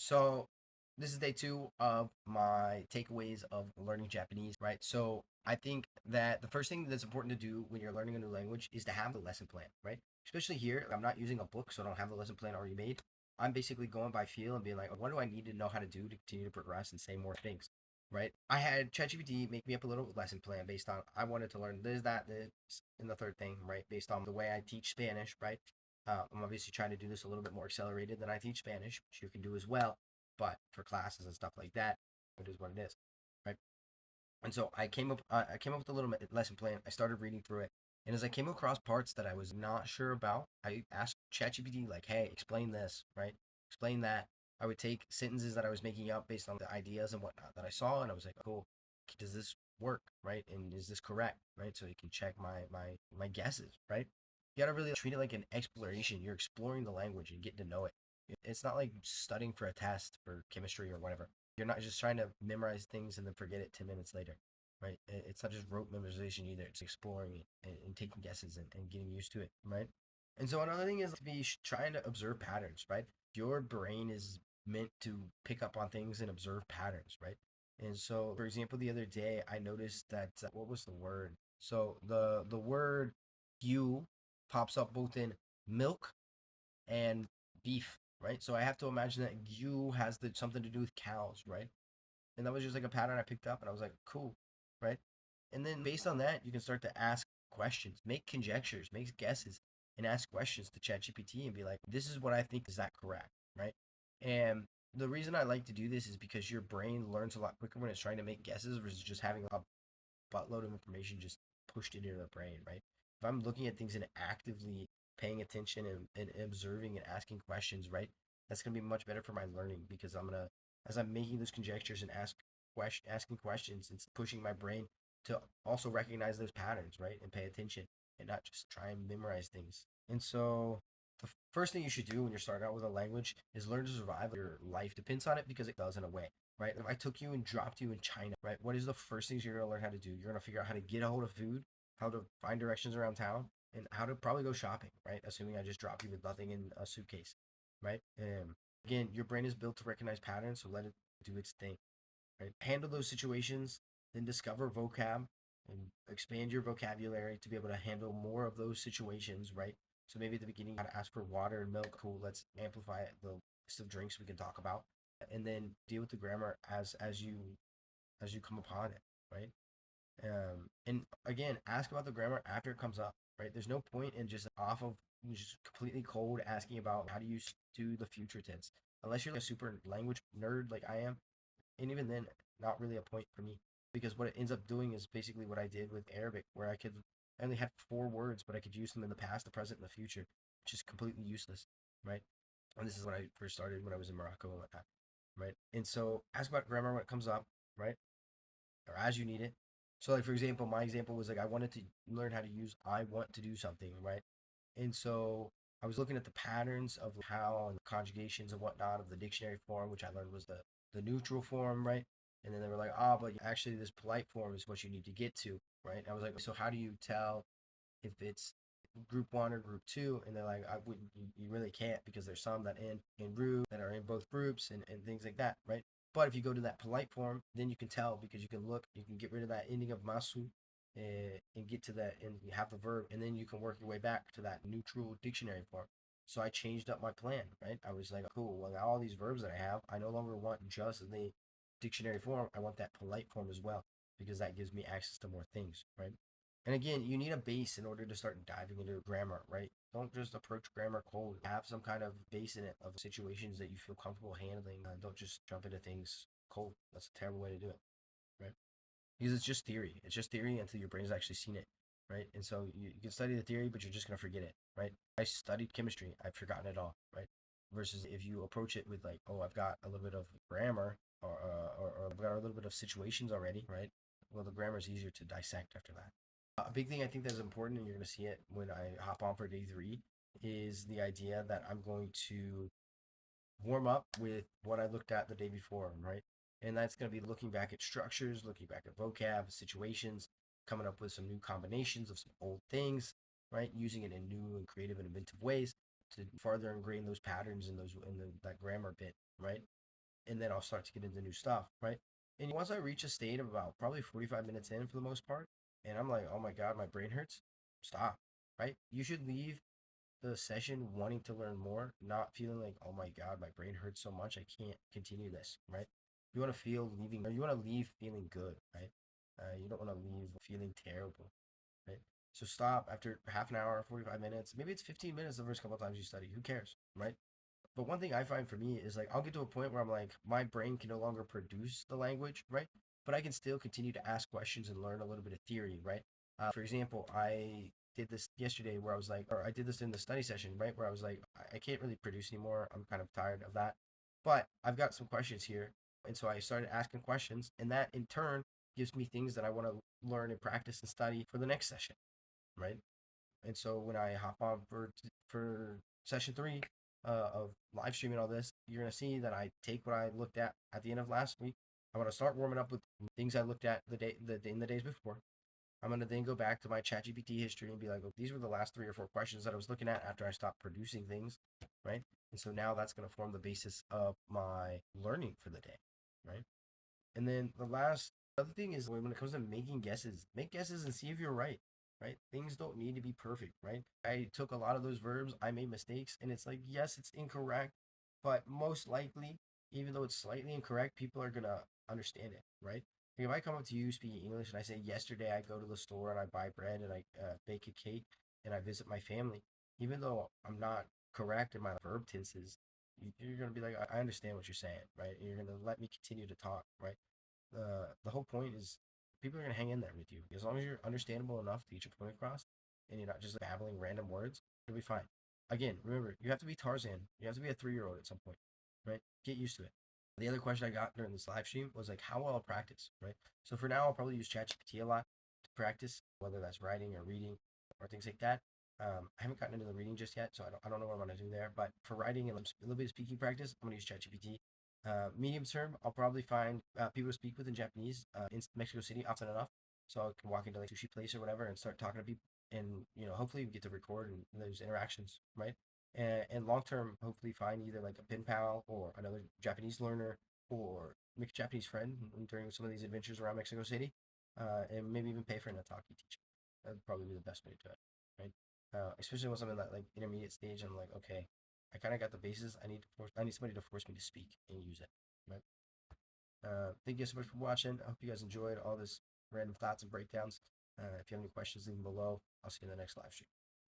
So this is day two of my takeaways of learning Japanese, right? So I think that the first thing that's important to do when you're learning a new language is to have the lesson plan, right? Especially here, I'm not using a book, so I don't have the lesson plan already made. I'm basically going by feel and being like, what do I need to know how to do to continue to progress and say more things, right? I had ChatGPT make me up a little lesson plan based on I wanted to learn this, that, this, and the third thing, right? Based on the way I teach Spanish, right? I'm obviously trying to do this a little bit more accelerated than I teach Spanish, which you can do as well. But for classes and stuff like that, it is what it is, right? And so I came up with a little lesson plan. I started reading through it, and as I came across parts that I was not sure about, I asked ChatGPT like, "Hey, explain this, right? Explain that." I would take sentences that I was making up based on the ideas and whatnot that I saw, and I was like, "Cool, does this work, right? And is this correct, right?" So you can check my guesses, right? You gotta really treat it like an exploration. You're exploring the language and getting to know it. It's not like studying for a test for chemistry or whatever. You're not just trying to memorize things and then forget it 10 minutes later, right? It's not just rote memorization either. It's exploring it and taking guesses and getting used to it, right? And so another thing is to be trying to observe patterns, right? Your brain is meant to pick up on things and observe patterns, right? And so, for example, the other day I noticed that what was the word? So the word "you" pops up both in milk and beef, right? So I have to imagine that "you" has something to do with cows, right? And that was just like a pattern I picked up, and I was like, cool, right? And then based on that, you can start to ask questions, make conjectures, make guesses, and ask questions to ChatGPT and be like, this is what I think. Is that correct, right? And the reason I like to do this is because your brain learns a lot quicker when it's trying to make guesses versus just having a buttload of information just pushed into the brain, right? If I'm looking at things and actively paying attention and observing and asking questions, right, that's gonna be much better for my learning because as I'm making those conjectures and asking questions, it's pushing my brain to also recognize those patterns, right, and pay attention and not just try and memorize things. And so the first thing you should do when you're starting out with a language is learn to survive. Your life depends on it because it does in a way, right? If I took you and dropped you in China, right, what is the first things you're gonna learn how to do? You're gonna figure out how to get a hold of food, how to find directions around town, and how to probably go shopping, right? Assuming I just drop you with nothing in a suitcase, right? Again, your brain is built to recognize patterns, so let it do its thing, right? Handle those situations, then discover vocab and expand your vocabulary to be able to handle more of those situations, right? So maybe at the beginning, you got to ask for water and milk. Cool, let's amplify the list of drinks we can talk about, and then deal with the grammar as you come upon it, right? And again, ask about the grammar after it comes up, right? There's no point in just off of just completely cold asking about how do you do the future tense, unless you're like a super language nerd like I am, and even then, not really a point for me because what it ends up doing is basically what I did with Arabic, where I only had four words, but I could use them in the past, the present, and the future, which is completely useless, right? And this is when I first started when I was in Morocco and whatnot, right? And so ask about grammar when it comes up, right? Or as you need it. So, like for example, my example was like I wanted to learn how to use "I want to do something," right? And so I was looking at the patterns of how and the conjugations and whatnot of the dictionary form, which I learned was the neutral form, right? And then they were like, ah, but actually this polite form is what you need to get to, right? I was like, so how do you tell if it's group one or group two? And they're like, I wouldn't, you really can't because there's some that end in root that are in both groups and things like that, right? But if you go to that polite form, then you can tell because you can look, you can get rid of that ending of masu and get to that and you have the verb, and then you can work your way back to that neutral dictionary form. So I changed up my plan, right? I was like, cool, well, now all these verbs that I have, I no longer want just the dictionary form. I want that polite form as well because that gives me access to more things, right? And again, you need a base in order to start diving into grammar, right? Don't just approach grammar cold. Have some kind of base in it of situations that you feel comfortable handling. Don't just jump into things cold. That's a terrible way to do it, right? Because it's just theory. It's just theory until your brain's actually seen it, right? And so you can study the theory, but you're just gonna forget it, right? I studied chemistry. I've forgotten it all, right? Versus if you approach it with like, oh, I've got a little bit of grammar or I've got a little bit of situations already, right? Well, the grammar is easier to dissect after that. A big thing I think that's important, and you're going to see it when I hop on for day three, is the idea that I'm going to warm up with what I looked at the day before, right? And that's going to be looking back at structures, looking back at vocab, situations, coming up with some new combinations of some old things, right? Using it in new and creative and inventive ways to further ingrain those patterns in that grammar bit, right? and then I'll start to get into new stuff, right? And once I reach a state of about probably 45 minutes in for the most part, and I'm like, oh my God, my brain hurts, stop, right? You should leave the session wanting to learn more, not feeling like, oh my God, my brain hurts so much, I can't continue this, right? You want to feel leaving, or you want to leave feeling good, right? You don't want to leave feeling terrible, right? So stop after half an hour, 45 minutes, maybe it's 15 minutes the first couple of times you study, who cares, right? But one thing I find for me is like I'll get to a point where I'm like my brain can no longer produce the language, right? But I can still continue to ask questions and learn a little bit of theory, right? For example, I did this yesterday where I was like, or I did this in the study session, right? Where I was like, I can't really produce anymore. I'm kind of tired of that. But I've got some questions here. And so I started asking questions, and that in turn gives me things that I want to learn and practice and study for the next session, right? And so when I hop on for session three of live streaming all this, you're gonna see that I take what I looked at the end of last week. I'm gonna start warming up with things I looked at in the days before. I'm gonna then go back to my ChatGPT history and be like, oh, these were the last 3 or 4 questions that I was looking at after I stopped producing things, right? And so now that's gonna form the basis of my learning for the day, right? And then the last other thing is when it comes to making guesses, make guesses and see if you're right. Right? Things don't need to be perfect, right? I took a lot of those verbs, I made mistakes, and it's like, yes, it's incorrect, but most likely, even though it's slightly incorrect, people are gonna understand it, right? Like if I come up to you speaking English and I say, yesterday I go to the store and I buy bread and I bake a cake and I visit my family, even though I'm not correct in my verb tenses, you're gonna be like, I understand what you're saying, right? And you're gonna let me continue to talk, right? The whole point is people are gonna hang in there with you as long as you're understandable enough to get your point across, and you're not just babbling random words. You'll be fine. Again, remember you have to be Tarzan. You have to be a 3-year-old at some point, right? Get used to it. The other question I got during this live stream was like, how well I'll practice, right? So for now, I'll probably use ChatGPT a lot to practice, whether that's writing or reading or things like that. I haven't gotten into the reading just yet, so I don't know what I'm gonna do there. But for writing and a little bit of speaking practice, I'm gonna use ChatGPT. Medium term, I'll probably find people to speak with in Japanese in Mexico City often enough, so I can walk into like sushi place or whatever and start talking to people, and hopefully we get to record and those interactions, right? And long term, hopefully find either like a pen pal or another Japanese learner or make a Japanese friend during some of these adventures around Mexico City, and maybe even pay for an Ataki teacher. That'd probably be the best way to do it, right? Especially once I'm in that like intermediate stage, I'm like, okay, I kind of got the basis. I need somebody to force me to speak and use it. Right. Thank you so much for watching. I hope you guys enjoyed all this random thoughts and breakdowns. If you have any questions, leave them below. I'll see you in the next live stream.